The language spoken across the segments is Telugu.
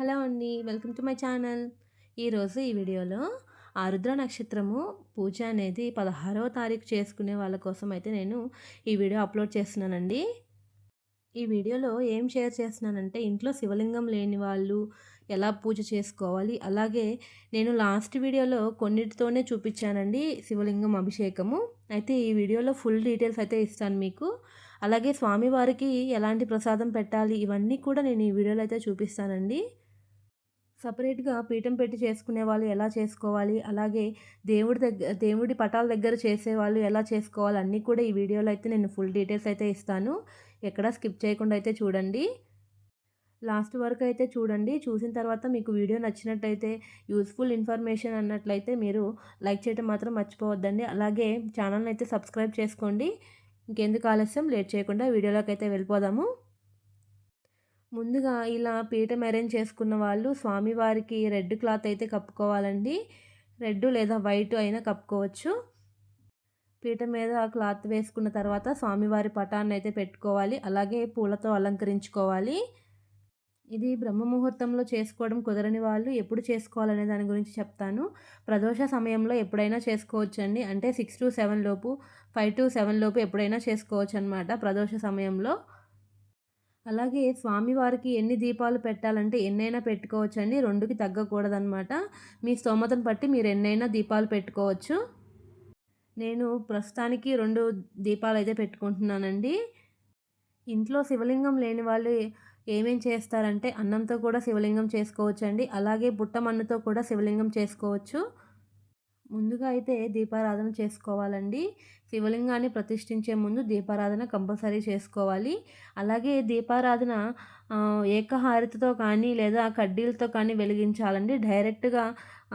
హలో అండి. Welcome to my channel. ఈరోజు ఈ వీడియోలో ఆరుద్ర నక్షత్రము పూజ అనేది 16వ తారీఖు చేసుకునే వాళ్ళ కోసం అయితే నేను ఈ వీడియో అప్లోడ్ చేస్తున్నానండి. ఈ వీడియోలో ఏం షేర్ చేస్తున్నానంటే ఇంట్లో శివలింగం లేని వాళ్ళు ఎలా పూజ చేసుకోవాలి. అలాగే నేను లాస్ట్ వీడియోలో కొన్నిటితోనే చూపించానండి శివలింగం అభిషేకము. అయితే ఈ వీడియోలో ఫుల్ డీటెయిల్స్ అయితే ఇస్తాను మీకు. అలాగే స్వామివారికి ఎలాంటి ప్రసాదం పెట్టాలి ఇవన్నీ కూడా నేను ఈ వీడియోలో అయితే చూపిస్తానండి. సపరేట్‌గా పీఠం పెట్టి చేసుకునే వాళ్ళు ఎలా చేసుకోవాలి, అలాగే దేవుడి పటాల దగ్గర చేసేవాళ్ళు ఎలా చేసుకోవాలి అన్నీ కూడా ఈ వీడియోలో అయితే నేను ఫుల్ డీటెయిల్స్ అయితే ఇస్తాను. ఎక్కడ స్కిప్ చేయకుండా అయితే చూడండి. లాస్ట్ వరకు అయితే చూడండి. చూసిన తర్వాత మీకు వీడియో నచ్చినట్టయితే యూజ్‌ఫుల్ ఇన్ఫర్మేషన్ అన్నట్లయితే మీరు లైక్ చేయడం మాత్రం మర్చిపోవద్దండి. అలాగే ఛానల్‌ని అయితే సబ్స్క్రైబ్ చేసుకోండి. ఇంకెందుకు ఆలస్యం లేట్ చేయకుండా వీడియోలోకి అయితే వెళ్ళిపోదాము. ముందుగా ఇలా పీఠం అరేంజ్ చేసుకున్న వాళ్ళు స్వామివారికి రెడ్ క్లాత్ అయితే కప్పుకోవాలండి. రెడ్ లేదా వైట్ అయినా కప్పుకోవచ్చు. పీఠం మీద క్లాత్ వేసుకున్న తర్వాత స్వామివారి పటాన్ని అయితే పెట్టుకోవాలి. అలాగే పూలతో అలంకరించుకోవాలి. ఇది బ్రహ్మ ముహూర్తంలో చేసుకోవడం కుదరని వాళ్ళు ఎప్పుడు చేసుకోవాలనే దాని గురించి చెప్తాను. ప్రదోష సమయంలో ఎప్పుడైనా చేసుకోవచ్చండి. అంటే 6-7 లోపు, 5-7 లోపు ఎప్పుడైనా చేసుకోవచ్చనమాట ప్రదోష సమయంలో. అలాగే స్వామివారికి ఎన్ని దీపాలు పెట్టాలంటే ఎన్నైనా పెట్టుకోవచ్చండి. 2కి తగ్గకూడదనమాట. మీ స్తోమతను బట్టి మీరు ఎన్నైనా దీపాలు పెట్టుకోవచ్చు. నేను ప్రస్తుతానికి 2 దీపాలైతే పెట్టుకుంటున్నానండి. ఇంట్లో శివలింగం లేని వాళ్ళు ఏమేం చేస్తారంటే అన్నంతో కూడా శివలింగం చేసుకోవచ్చండి. అలాగే పుట్టమన్నుతో కూడా శివలింగం చేసుకోవచ్చు. ముందుగా అయితే దీపారాధన చేసుకోవాలండి. శివలింగాన్ని ప్రతిష్ఠించే ముందు దీపారాధన కంపల్సరీ చేసుకోవాలి. అలాగే దీపారాధన ఏకహారతితో కానీ లేదా కడ్డీలతో కానీ వెలిగించాలండి. డైరెక్ట్‌గా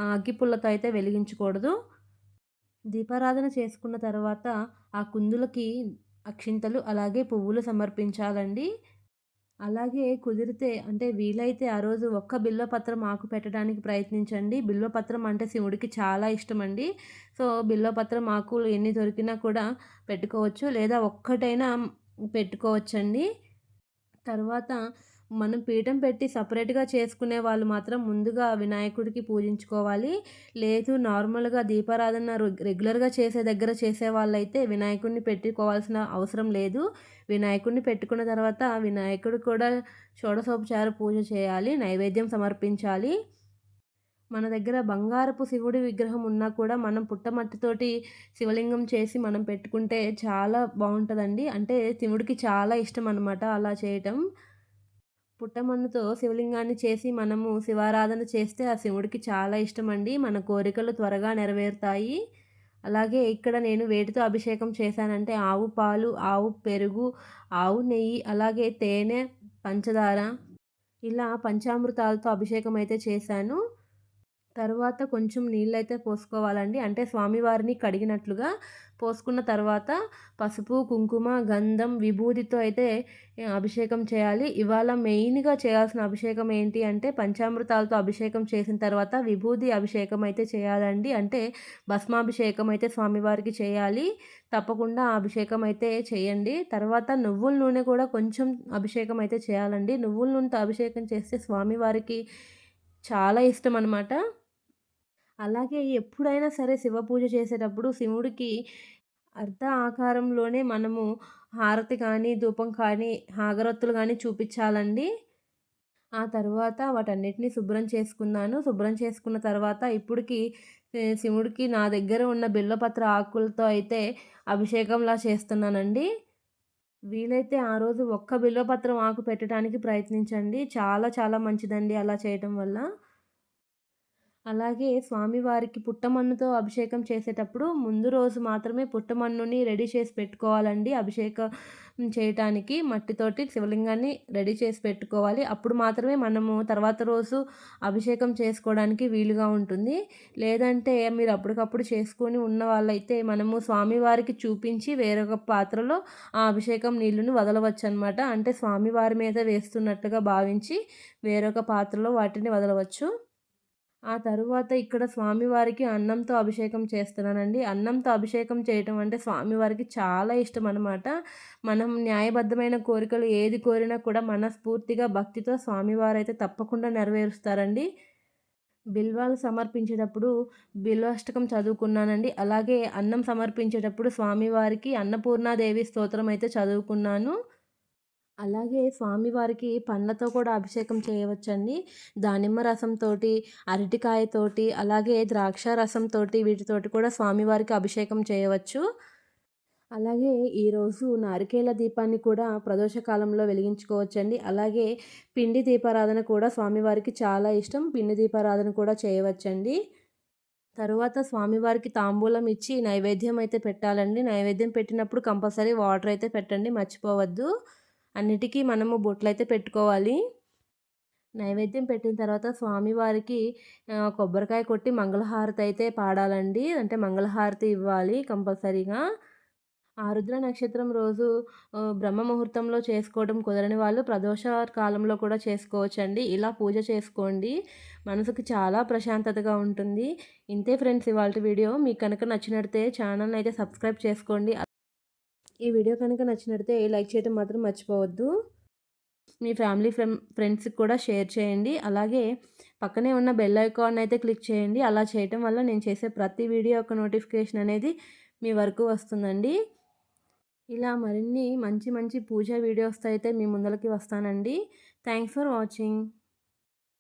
అగ్గిపుల్లతో అయితే వెలిగించకూడదు. దీపారాధన చేసుకున్న తర్వాత ఆ కుందులకి అక్షింతలు అలాగే పువ్వులు సమర్పించాలండి. అలాగే కుదిరితే అంటే వీలైతే ఆ రోజు ఒక్క బిల్వపత్రం ఆకు పెట్టడానికి ప్రయత్నించండి. బిల్వపత్రం అంటే శివుడికి చాలా ఇష్టమండి. సో, బిల్వపత్రం ఆకులు ఎన్ని దొరికినా కూడా పెట్టుకోవచ్చు. లేదా ఒక్కటైనా పెట్టుకోవచ్చండి. తర్వాత మనం పీఠం పెట్టి సపరేట్‌గా చేసుకునే వాళ్ళు మాత్రం ముందుగా వినాయకుడికి పూజించుకోవాలి. లేదు నార్మల్‌గా దీపారాధన రెగ్యులర్‌గా చేసే దగ్గర చేసేవాళ్ళైతే వినాయకుడిని పెట్టుకోవాల్సిన అవసరం లేదు. వినాయకుడిని పెట్టుకున్న తర్వాత వినాయకుడికి కూడా షోడశోపచార పూజ చేయాలి. నైవేద్యం సమర్పించాలి. మన దగ్గర బంగారపు శివుడి విగ్రహం ఉన్నా కూడా మనం పుట్టమట్టితోటి శివలింగం చేసి మనం పెట్టుకుంటే చాలా బావుంటదండి. అంటే శివుడికి చాలా ఇష్టం అనమాట అలా చేయటం. పుట్టమన్నుతో శివలింగాన్ని చేసి మనము శివారాధన చేస్తే ఆ శివుడికి చాలా ఇష్టమండి. మన కోరికలు త్వరగా నెరవేరుతాయి. అలాగే ఇక్కడ నేను వేటితో అభిషేకం చేశానంటే ఆవు పాలు, ఆవు పెరుగు, ఆవు నెయ్యి, అలాగే తేనె, పంచదార ఇలా పంచామృతాలతో అభిషేకం అయితే చేశాను. తరువాత కొంచెం నీళ్ళైతే పోసుకోవాలండి. అంటే స్వామివారిని కడిగినట్లుగా పోసుకున్న తర్వాత పసుపు, కుంకుమ, గంధం, విభూదితో అయితే అభిషేకం చేయాలి. ఇవాళ మెయిన్‌గా చేయాల్సిన అభిషేకం ఏంటి అంటే పంచామృతాలతో అభిషేకం చేసిన తర్వాత విభూది అభిషేకం అయితే చేయాలండి. అంటే భస్మాభిషేకం అయితే స్వామివారికి చేయాలి. తప్పకుండా ఆ అభిషేకం అయితే చేయండి. తర్వాత నువ్వుల నూనె కూడా కొంచెం అభిషేకం అయితే చేయాలండి. నువ్వుల నూనెతో అభిషేకం చేస్తే స్వామివారికి చాలా ఇష్టమనమాట. అలాగే ఎప్పుడైనా సరే శివ పూజ చేసేటప్పుడు శివుడికి అర్ధ ఆకారంలోనే మనము హారతి కానీ, ధూపం కానీ, అగరొత్తులు గానీ చూపిచ్చాలండి. ఆ తరువాత వాటన్నిటిని శుభ్రం చేసుకున్నాను. శుభ్రం చేసుకున్న తర్వాత ఇప్పటికి శివుడికి నా దగ్గర ఉన్న బిల్వపత్ర ఆకులతో అయితే అభిషేకంలా చేస్తున్నానండి. వీలైతే ఆ రోజు ఒక్క బిల్వపత్రం ఆకు పెట్టడానికి ప్రయత్నించండి. చాలా చాలా మంచిదండి అలా చేయటం వల్ల. అలాగే స్వామివారికి పుట్టమన్నుతో అభిషేకం చేసేటప్పుడు ముందు రోజు మాత్రమే పుట్టమన్నుని రెడీ చేసి పెట్టుకోవాలండి. అభిషేకం చేయటానికి మట్టితోటి శివలింగాన్ని రెడీ చేసి పెట్టుకోవాలి. అప్పుడు మాత్రమే మనము తర్వాత రోజు అభిషేకం చేసుకోవడానికి వీలుగా ఉంటుంది. లేదంటే మీరు అప్పటికప్పుడు చేసుకొని ఉన్న వాళ్ళైతే మనము స్వామివారికి చూపించి వేరొక పాత్రలో ఆ అభిషేకం నీళ్ళను వదలవచ్చనమాట. అంటే స్వామివారి మీద వేస్తున్నట్టుగా భావించి వేరొక పాత్రలో వాటిని వదలవచ్చు. ఆ తరువాత ఇక్కడ స్వామివారికి అన్నంతో అభిషేకం చేస్తున్నానండి. అన్నంతో అభిషేకం చేయటం అంటే స్వామివారికి చాలా ఇష్టమనమాట. మనం న్యాయబద్ధమైన కోరికలు ఏది కోరినా కూడా మనస్ఫూర్తిగా భక్తితో స్వామివారైతే తప్పకుండా నెరవేరుస్తారండి. బిల్వాలు సమర్పించేటప్పుడు బిల్వాష్టకం చదువుకున్నానండి. అలాగే అన్నం సమర్పించేటప్పుడు స్వామివారికి అన్నపూర్ణాదేవి స్తోత్రం అయితే చదువుకున్నాను. అలాగే స్వామివారికి పండ్లతో కూడా అభిషేకం చేయవచ్చండి. దానిమ్మ రసంతోటి, అరటికాయతోటి, అలాగే ద్రాక్ష రసంతోటి వీటితోటి కూడా స్వామివారికి అభిషేకం చేయవచ్చు. అలాగే ఈరోజు నారికేల దీపాన్ని కూడా ప్రదోష కాలంలో వెలిగించుకోవచ్చండి. అలాగే పిండి దీపారాధన కూడా స్వామివారికి చాలా ఇష్టం. పిండి దీపారాధన కూడా చేయవచ్చండి. తరువాత స్వామివారికి తాంబూలం ఇచ్చి నైవేద్యం అయితే పెట్టాలండి. నైవేద్యం పెట్టినప్పుడు కంపల్సరీ వాటర్ అయితే పెట్టండి, మర్చిపోవద్దు. అన్నిటికీ మనము బొట్లయితే పెట్టుకోవాలి. నైవేద్యం పెట్టిన తర్వాత స్వామివారికి కొబ్బరికాయ కొట్టి మంగళహారతి అయితే పాడాలండి. అంటే మంగళహారతి ఇవ్వాలి కంపల్సరీగా. ఆరుద్ర నక్షత్రం రోజు బ్రహ్మ ముహూర్తంలో చేసుకోవడం కుదరని వాళ్ళు ప్రదోష కాలంలో కూడా చేసుకోవచ్చండి. ఇలా పూజ చేసుకోండి. మనసుకు చాలా ప్రశాంతతగా ఉంటుంది. ఇంతే ఫ్రెండ్స్ ఇవాల్టి వీడియో. మీకు కనుక నచ్చినట్లయితే ఛానల్‌ని అయితే సబ్స్క్రైబ్ చేసుకోండి. ఈ వీడియో కనుక నచ్చినట్లయితే లైక్ చేయడం మాత్రం మర్చిపోవద్దు. మీ ఫ్యామిలీ ఫ్రెండ్స్‌కి కూడా షేర్ చేయండి. అలాగే పక్కనే ఉన్న బెల్ ఐకాన్ అయితే క్లిక్ చేయండి. అలా చేయటం వల్ల నేను చేసే ప్రతి వీడియో యొక్క నోటిఫికేషన్ అనేది మీ వరకు వస్తుందండి. ఇలా మరిన్ని మంచి మంచి పూజా వీడియోస్‌తో అయితే మీ ముందలకి వస్తానండి. Thanks for watching.